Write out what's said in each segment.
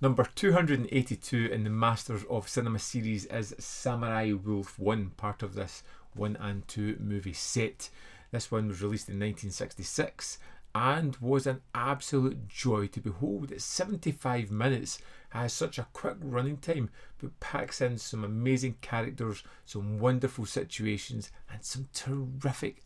Number 282 in the Masters of Cinema series is Samurai Wolf 1, part of this 1 and 2 movie set. This one was released in 1966 and was an absolute joy to behold. It's 75 minutes, has such a quick running time, but packs in some amazing characters, some wonderful situations, and some terrific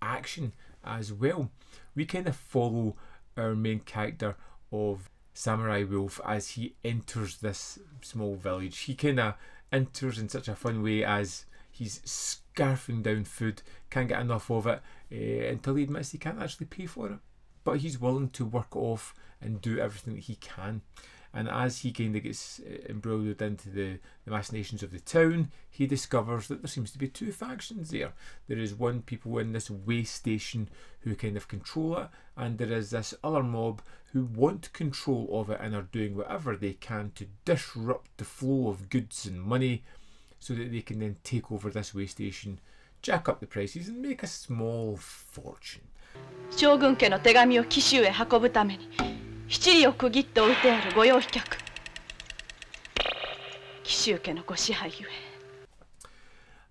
action as well. We kind of follow our main character of Samurai Wolf as he enters this small village. He kind of enters in such a fun way as he's scarfing down food, can't get enough of it until he admits he can't actually pay for it. But he's willing to work off and do everything that he can. And as he kind of gets embroiled into the machinations of the town, he discovers that there seems to be two factions there. There is one people in this waystation who kind of control it, and there is this other mob who want control of it and are doing whatever they can to disrupt the flow of goods and money so that they can then take over this waystation, jack up the prices and make a small fortune. 将軍家の手紙を紀州へ運ぶために七里を区切って置いてある御用飛脚紀州家のご支配ゆえ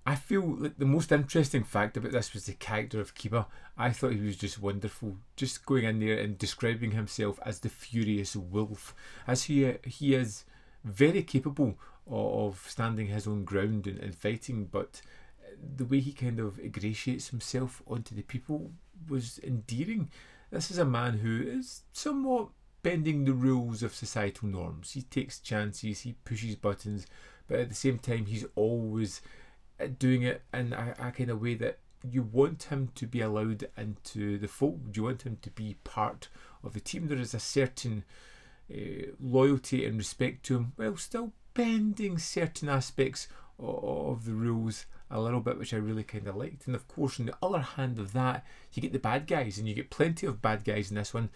I feel like the most interesting fact about this was the character of Kiba. I thought he was just wonderful, just going in there and describing himself as the furious wolf, as he is very capable of standing his own ground and fighting, but the way he kind of ingratiates himself onto the people was endearing. This is a man who is somewhat bending the rules of societal norms. He takes chances, he pushes buttons, but at the same time he's always doing it in a kind of way that you want him to be allowed into the fold. You want him to be part of the team. There is a certain loyalty and respect to him, while still bending certain aspects of the rules a little bit, which I really kind of liked. And of course, on the other hand of that, you get the bad guys, and you get plenty of bad guys in this one.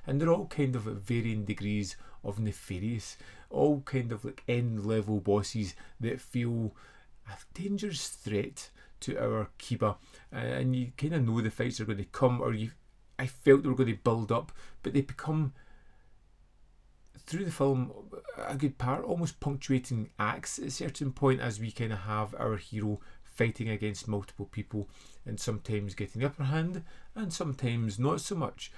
And they're all kind of at varying degrees of nefarious, all kind of like end level bosses that feel a dangerous threat to our Kiba, and you kind of know the fights are going to come, or I felt they were going to build up, but they become, through the film, a good part, almost punctuating acts at a certain point, as we kind of have our hero fighting against multiple people and sometimes getting the upper hand and sometimes not so much.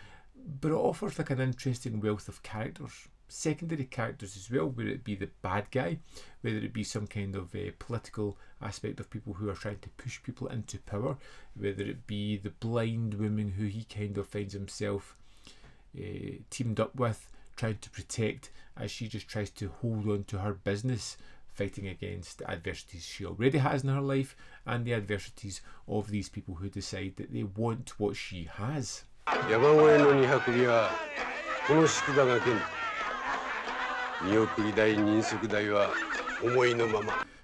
But it offers like an interesting wealth of characters, secondary characters as well, whether it be the bad guy, whether it be some kind of political aspect of people who are trying to push people into power, whether it be the blind woman who he kind of finds himself teamed up with, trying to protect as she just tries to hold on to her business, fighting against the adversities she already has in her life and the adversities of these people who decide that they want what she has.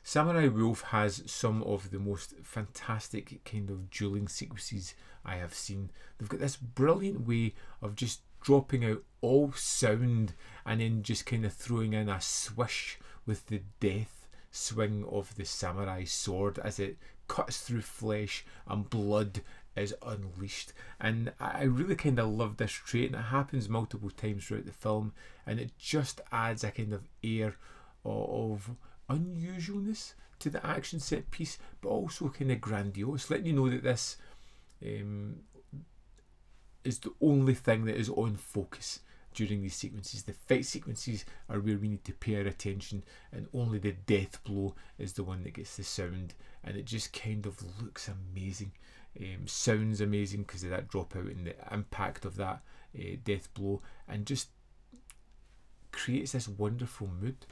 Samurai Wolf has some of the most fantastic kind of dueling sequences I have seen. They've got this brilliant way of just dropping out all sound and then just kind of throwing in a swish with the death swing of the samurai sword as it cuts through flesh and blood is unleashed. And I really kind of love this trait, and it happens multiple times throughout the film, and it just adds a kind of air of unusualness to the action set piece, but also kind of grandiose, letting you know that this is the only thing that is on focus during these sequences. The fight sequences are where we need to pay our attention, and only the death blow is the one that gets the sound, and it just kind of looks amazing, sounds amazing because of that dropout and the impact of that death blow, and just creates this wonderful mood.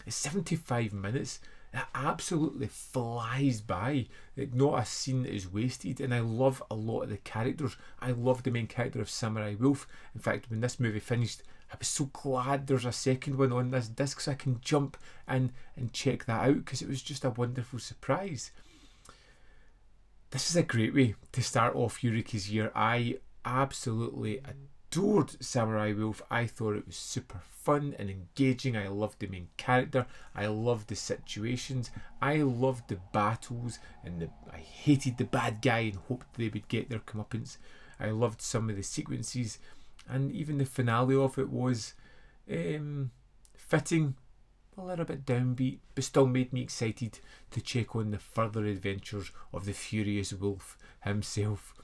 It's 75 minutes. It absolutely flies by. Like, not a scene is wasted, and I love a lot of the characters. I love the main character of Samurai Wolf. In fact, when this movie finished, I was so glad there's a second one on this disc so I can jump in and check that out, because it was just a wonderful surprise. This is a great way to start off Eureka's year. I absolutely adored Samurai Wolf. I thought it was super fun and engaging. I loved the main character. I loved the situations. I loved the battles, and I hated the bad guy and hoped they would get their comeuppance. I loved some of the sequences, and even the finale of it was fitting, a little bit downbeat, but still made me excited to check on the further adventures of the furious wolf himself.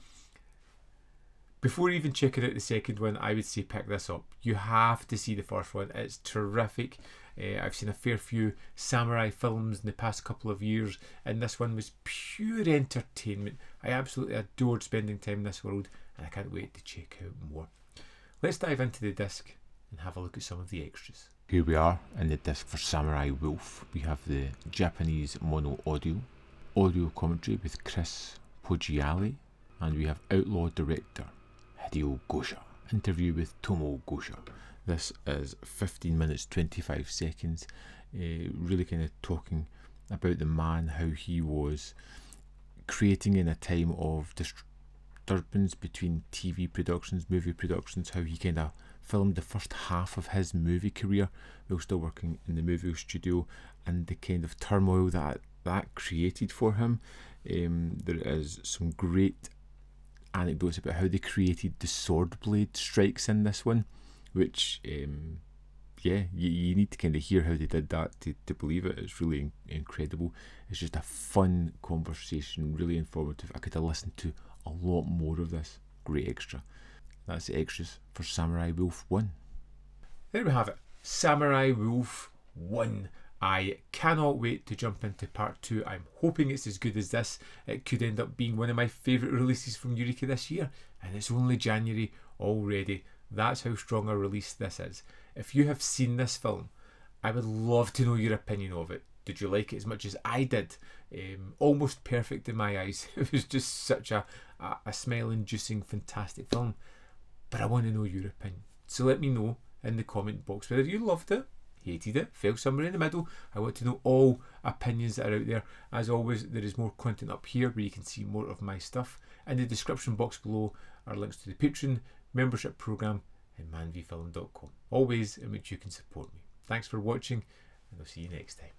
Before even checking out the second one, I would say pick this up. You have to see the first one. It's terrific. I've seen a fair few samurai films in the past couple of years, and this one was pure entertainment. I absolutely adored spending time in this world, and I can't wait to check out more. Let's dive into the disc and have a look at some of the extras. Here we are in the disc for Samurai Wolf. We have the Japanese mono audio commentary with Chris Poggiali, and we have outlaw director Hideo Gosha, interview with Tomo Gosha. This is 15 minutes 25 seconds, really kind of talking about the man, how he was creating in a time of disturbance between TV productions, movie productions, how he kind of filmed the first half of his movie career while still working in the movie studio, and the kind of turmoil that created for him. There is some great anecdotes about how they created the sword blade strikes in this one, which you need to kind of hear how they did that to believe it. It's really incredible. It's just a fun conversation, really informative. I could have listened to a lot more of this. Great extra. That's the extras for Samurai Wolf 1. There we have it, Samurai Wolf 1. I cannot wait to jump into part 2. I'm hoping it's as good as this. It could end up being one of my favourite releases from Eureka this year, and it's only January already. That's how strong a release this is. If you have seen this film, I would love to know your opinion of it. Did you like it as much as I did? Almost perfect in my eyes. It was just such a smile-inducing, fantastic film. But I want to know your opinion. So let me know in the comment box whether you loved it, hated it, fell somewhere in the middle. I want to know all opinions that are out there. As always, there is more content up here where you can see more of my stuff. In the description box below are links to the Patreon membership program and manvfilm.com. All ways in which you can support me. Thanks for watching, and I'll see you next time.